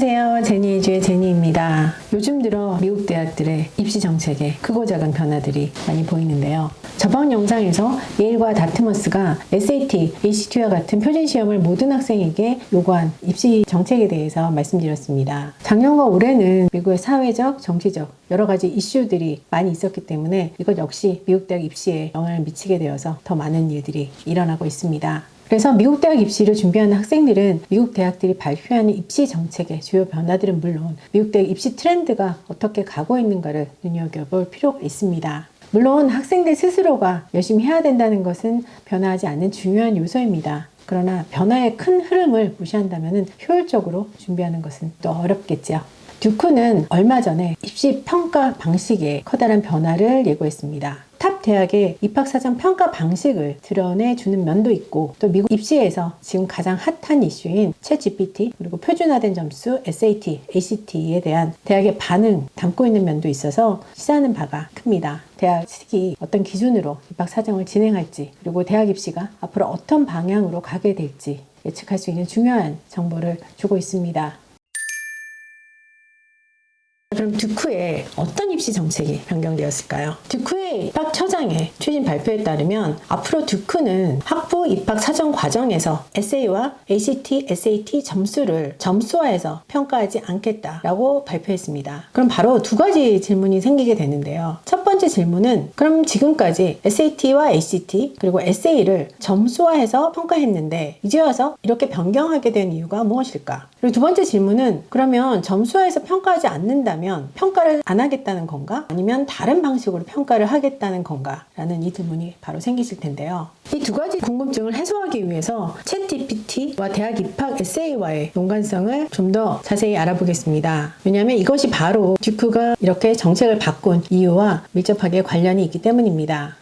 안녕하세요. 제니에듀의 제니입니다. 요즘 들어 미국 대학들의 입시 정책에 크고 작은 변화들이 많이 보이는데요. 저번 영상에서 예일과 다트머스가 SAT, ACT와 같은 표준 시험을 모든 학생에게 요구한 입시 정책에 대해서 말씀드렸습니다. 작년과 올해는 미국의 사회적, 정치적 여러 가지 이슈들이 많이 있었기 때문에 이것 역시 미국 대학 입시에 영향을 미치게 되어서 더 많은 일들이 일어나고 있습니다. 그래서 미국 대학 입시를 준비하는 학생들은 미국 대학들이 발표하는 입시 정책의 주요 변화들은 물론 미국 대학 입시 트렌드가 어떻게 가고 있는가를 눈여겨볼 필요가 있습니다. 물론 학생들 스스로가 열심히 해야 된다는 것은 변화하지 않는 중요한 요소입니다. 그러나 변화의 큰 흐름을 무시한다면 효율적으로 준비하는 것은 또 어렵겠죠. 듀크는 얼마 전에 입시 평가 방식에 커다란 변화를 예고했습니다. 탑 대학의 입학사정 평가 방식을 드러내주는 면도 있고, 또 미국 입시에서 지금 가장 핫한 이슈인 챗GPT 그리고 표준화된 점수 SAT, ACT에 대한 대학의 반응 담고 있는 면도 있어서 시사하는 바가 큽니다. 대학 측이 어떤 기준으로 입학사정을 진행할지, 그리고 대학 입시가 앞으로 어떤 방향으로 가게 될지 예측할 수 있는 중요한 정보를 주고 있습니다. 그럼 듀크의 어떤 입시 정책이 변경되었을까요? 듀크의 입학처장의 최신 발표에 따르면 앞으로 듀크는 학부 입학 사정 과정에서 에세이와 ACT, SAT 점수를 점수화해서 평가하지 않겠다라고 발표했습니다. 그럼 바로 두 가지 질문이 생기게 되는데요. 첫 번째 질문은 그럼 지금까지 SAT와 ACT 그리고 에세이를 점수화해서 평가했는데 이제 와서 이렇게 변경하게 된 이유가 무엇일까? 그리고 두 번째 질문은 그러면 점수화해서 평가하지 않는다면 평가를 안 하겠다는 건가? 아니면 다른 방식으로 평가를 하겠다는 건가? 라는 이 질문이 바로 생기실 텐데요. 이 두 가지 궁금증을 해소하기 위해서 챗GPT와 대학 입학 에세이와의 연관성을 좀 더 자세히 알아보겠습니다. 왜냐하면 이것이 바로 듀크가 이렇게 정책을 바꾼 이유와 밀접하게 관련이 있기 때문입니다.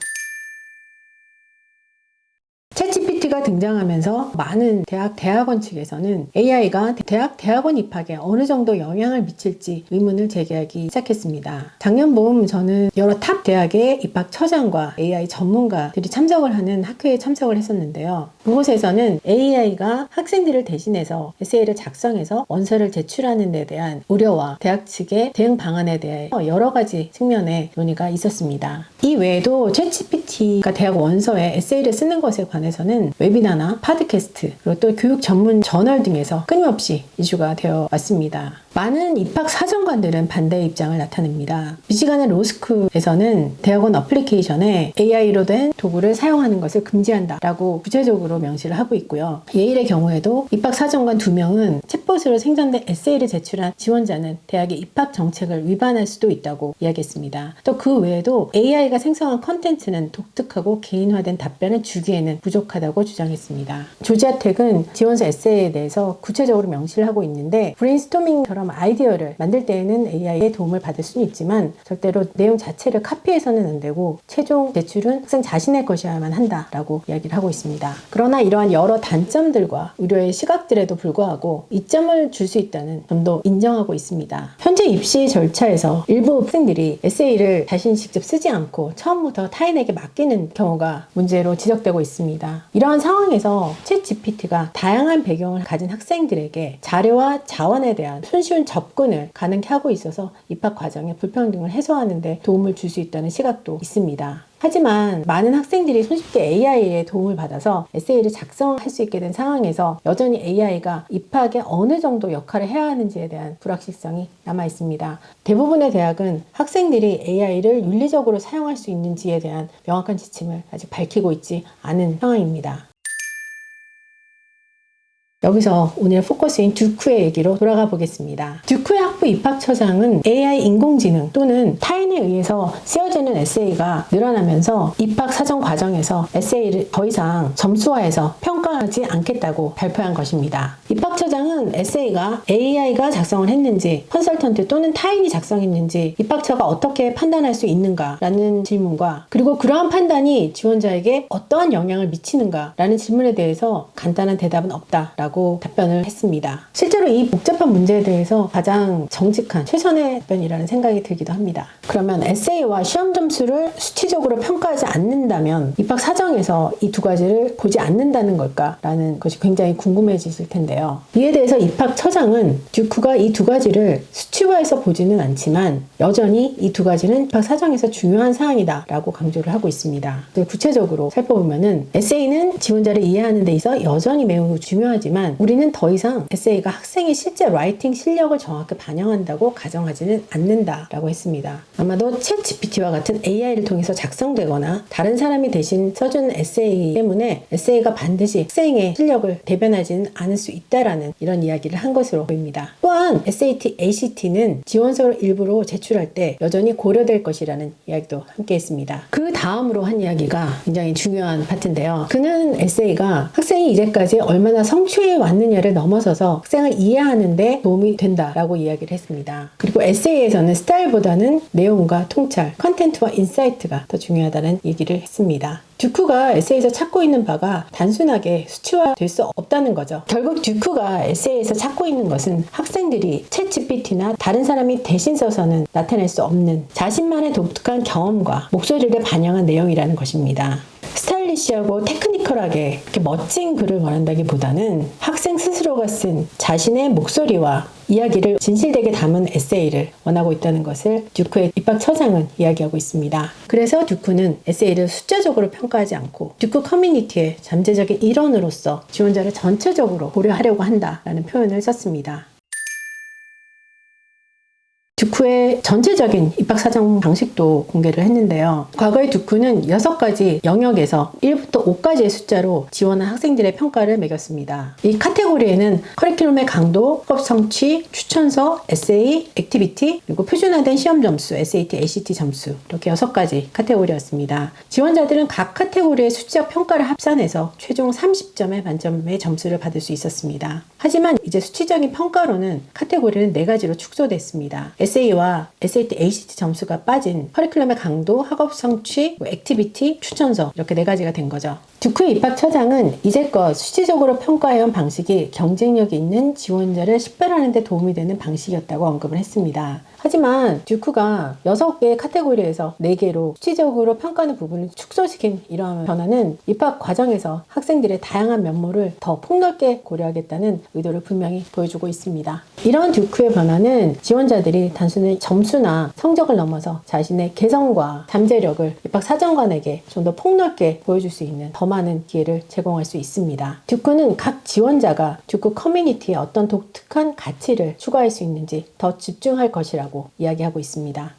챗GPT가 등장하면서 많은 대학원 측에서는 AI가 대학원 입학에 어느 정도 영향을 미칠지 의문을 제기하기 시작했습니다. 작년 봄 저는 여러 탑 대학의 입학처장과 AI 전문가들이 참석을 하는 학회에 참석을 했었는데요. 그곳에서는 AI가 학생들을 대신해서 에세이를 작성해서 원서를 제출하는 데 대한 우려와 대학 측의 대응 방안에 대해 여러 가지 측면의 논의가 있었습니다. 이 외에도 챗GPT가 대학 원서에 에세이를 쓰는 것에 관해서는 웨비나나 팟캐스트 그리고 또 교육 전문 저널 등에서 끊임없이 이슈가 되어 왔습니다. 많은 입학 사정관들은 반대의 입장을 나타냅니다. 미시간의 로스쿨에서는 대학원 어플리케이션에 AI로 된 도구를 사용하는 것을 금지한다라고 구체적으로 명시를 하고 있고요. 예일의 경우에도 입학 사정관 2명은 챗봇으로 생성된 에세이를 제출한 지원자는 대학의 입학 정책을 위반할 수도 있다고 이야기했습니다. 또 그 외에도 AI가 생성한 컨텐츠는 독특하고 개인화된 답변을 주기에는 부족하다고 주장했습니다. 조지아 텍은 지원서 에세이에 대해서 구체적으로 명시를 하고 있는데 브레인스토밍처럼 아이디어를 만들 때에는 AI의 도움을 받을 수는 있지만 절대로 내용 자체를 카피해서는 안 되고 최종 제출은 학생 자신의 것이어야만 한다라고 이야기를 하고 있습니다. 그러나 이러한 여러 단점들과 우려의 시각들에도 불구하고 이점을 줄 수 있다는 점도 인정하고 있습니다. 현재 입시 절차에서 일부 학생들이 에세이를 자신이 직접 쓰지 않고 처음부터 타인에게 맡기는 경우가 문제로 지적되고 있습니다. 이러한 상황에서 챗GPT가 다양한 배경을 가진 학생들에게 자료와 자원에 대한 손쉬운 접근을 가능케 하고 있어서 입학 과정의 불평등을 해소하는 데 도움을 줄 수 있다는 시각도 있습니다. 하지만 많은 학생들이 손쉽게 AI의 도움을 받아서 에세이를 작성할 수 있게 된 상황에서 여전히 AI가 입학에 어느 정도 역할을 해야 하는지에 대한 불확실성이 남아 있습니다. 대부분의 대학은 학생들이 AI를 윤리적으로 사용할 수 있는지에 대한 명확한 지침을 아직 밝히고 있지 않은 상황입니다. 여기서 오늘 포커스인 듀크의 얘기로 돌아가 보겠습니다. 듀크의 학부 입학처장은 AI 인공지능 또는 타인에 의해서 쓰여지는 에세이가 늘어나면서 입학 사정 과정에서 에세이를 더 이상 점수화해서 평가하지 않겠다고 발표한 것입니다. 입학처장은 에세이가 AI가 작성을 했는지 컨설턴트 또는 타인이 작성했는지 입학처가 어떻게 판단할 수 있는가라는 질문과 그리고 그러한 판단이 지원자에게 어떠한 영향을 미치는가라는 질문에 대해서 간단한 대답은 없다라고 라고 답변을 했습니다. 실제로 이 복잡한 문제에 대해서 가장 정직한 최선의 답변이라는 생각이 들기도 합니다. 그러면 에세이와 시험 점수를 수치적으로 평가하지 않는다면 입학 사정에서 이 두 가지를 보지 않는다는 걸까라는 것이 굉장히 궁금해지실 텐데요. 이에 대해서 입학처장은 듀크가 이 두 가지를 수치화해서 보지는 않지만 여전히 이 두 가지는 입학 사정에서 중요한 사항이다 라고 강조를 하고 있습니다. 구체적으로 살펴보면은 에세이는 지원자를 이해하는 데 있어 여전히 매우 중요하지만 우리는 더 이상 에세이가 학생의 실제 라이팅 실력을 정확히 반영한다고 가정하지는 않는다 라고 했습니다. 아마도 챗 GPT와 같은 AI를 통해서 작성되거나 다른 사람이 대신 써준 에세이 때문에 에세이가 반드시 학생의 실력을 대변하지는 않을 수 있다라는 이런 이야기를 한 것으로 보입니다. 또한 SAT, ACT는 지원서를 일부러 제출할 때 여전히 고려될 것이라는 이야기도 함께 했습니다. 그 다음으로 한 이야기가 굉장히 중요한 파트인데요. 그는 에세이가 학생이 이제까지 얼마나 성취해 왔느냐를 넘어서서 학생을 이해하는 데 도움이 된다라고 이야기를 했습니다. 그리고 에세이에서는 스타일보다는 내용과 통찰, 컨텐츠와 인사이트가 더 중요하다는 얘기를 했습니다. 듀크가 에세이에서 찾고 있는 바가 단순하게 수치화될 수 없다는 거죠. 결국 듀크가 에세이에서 찾고 있는 것은 학생들이 챗 GPT나 다른 사람이 대신 써서는 나타낼 수 없는 자신만의 독특한 경험과 목소리를 반영한 내용이라는 것입니다. 스타일리시하고 테크니컬하게 이렇게 멋진 글을 원한다기보다는 학생 스스로가 쓴 자신의 목소리와 이야기를 진실되게 담은 에세이를 원하고 있다는 것을 듀크의 입학처장은 이야기하고 있습니다. 그래서 듀크는 에세이를 숫자적으로 평가하지 않고 듀크 커뮤니티의 잠재적인 일원으로서 지원자를 전체적으로 고려하려고 한다라는 표현을 썼습니다. 듀크의 전체적인 입학사정 방식도 공개를 했는데요. 과거의 듀크는 6가지 영역에서 1부터 5까지의 숫자로 지원한 학생들의 평가를 매겼습니다. 이 카테고리에는 커리큘럼의 강도, 학업 성취, 추천서, 에세이, 액티비티, 그리고 표준화된 시험 점수, SAT, ACT 점수 이렇게 6가지 카테고리였습니다. 지원자들은 각 카테고리의 수치적 평가를 합산해서 최종 30점의 만점의 점수를 받을 수 있었습니다. 하지만 이제 수치적인 평가로는 카테고리는 4가지로 축소됐습니다. 에세이와 SAT, ACT 점수가 빠진 커리큘럼의 강도, 학업 성취, 액티비티, 추천서 이렇게 4가지가 된 거죠. 듀크의 입학처장은 이제껏 수치적으로 평가해온 방식이 경쟁력이 있는 지원자를 식별하는 데 도움이 되는 방식이었다고 언급을 했습니다. 하지만 듀크가 6개의 카테고리에서 4개로 수치적으로 평가하는 부분을 축소시킨 이러한 변화는 입학 과정에서 학생들의 다양한 면모를 더 폭넓게 고려하겠다는 의도를 분명히 보여주고 있습니다. 이런 듀크의 변화는 지원자들이 단순히 점수나 성적을 넘어서 자신의 개성과 잠재력을 입학 사정관에게 좀 더 폭넓게 보여줄 수 있는 더 많은 기회를 제공할 수 있습니다. 듀크는 각 지원자가 듀크 커뮤니티에 어떤 독특한 가치를 추가할 수 있는지 더 집중할 것이라고 이야기하고 있습니다.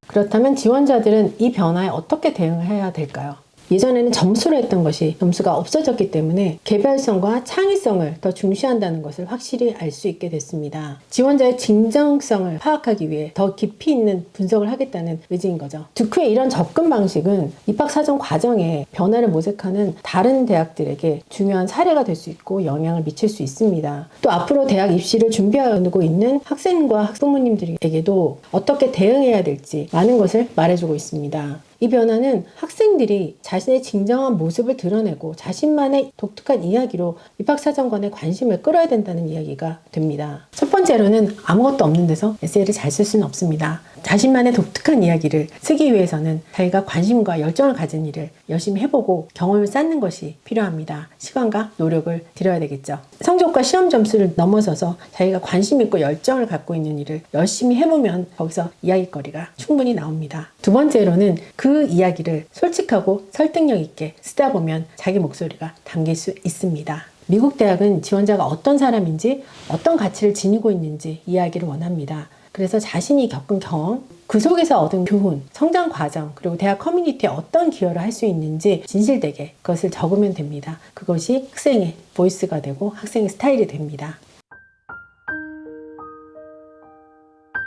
그렇다면 지원자들은 이 변화에 어떻게 대응해야 될까요? 예전에는 점수로 했던 것이 점수가 없어졌기 때문에 개별성과 창의성을 더 중시한다는 것을 확실히 알 수 있게 됐습니다. 지원자의 진정성을 파악하기 위해 더 깊이 있는 분석을 하겠다는 의지인 거죠. 듀크의 이런 접근 방식은 입학사정 과정에 변화를 모색하는 다른 대학들에게 중요한 사례가 될 수 있고 영향을 미칠 수 있습니다. 또 앞으로 대학 입시를 준비하고 있는 학생과 학부모님들에게도 어떻게 대응해야 될지 많은 것을 말해주고 있습니다. 이 변화는 학생들이 자신의 진정한 모습을 드러내고 자신만의 독특한 이야기로 입학사정관의 관심을 끌어야 된다는 이야기가 됩니다. 첫 번째로는 아무것도 없는 데서 에세이를 잘 쓸 수는 없습니다. 자신만의 독특한 이야기를 쓰기 위해서는 자기가 관심과 열정을 가진 일을 열심히 해보고 경험을 쌓는 것이 필요합니다. 시간과 노력을 들여야 되겠죠. 성적과 시험 점수를 넘어서서 자기가 관심 있고 열정을 갖고 있는 일을 열심히 해보면 거기서 이야기거리가 충분히 나옵니다. 두 번째로는 그 이야기를 솔직하고 설득력 있게 쓰다 보면 자기 목소리가 담길 수 있습니다. 미국 대학은 지원자가 어떤 사람인지 어떤 가치를 지니고 있는지 이야기를 원합니다. 그래서 자신이 겪은 경험, 그 속에서 얻은 교훈, 성장 과정, 그리고 대학 커뮤니티에 어떤 기여를 할 수 있는지 진실되게 그것을 적으면 됩니다. 그것이 학생의 보이스가 되고 학생의 스타일이 됩니다.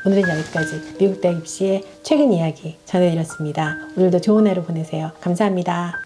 오늘은 여기까지 미국 대학 입시의 최근 이야기 전해드렸습니다. 오늘도 좋은 하루 보내세요. 감사합니다.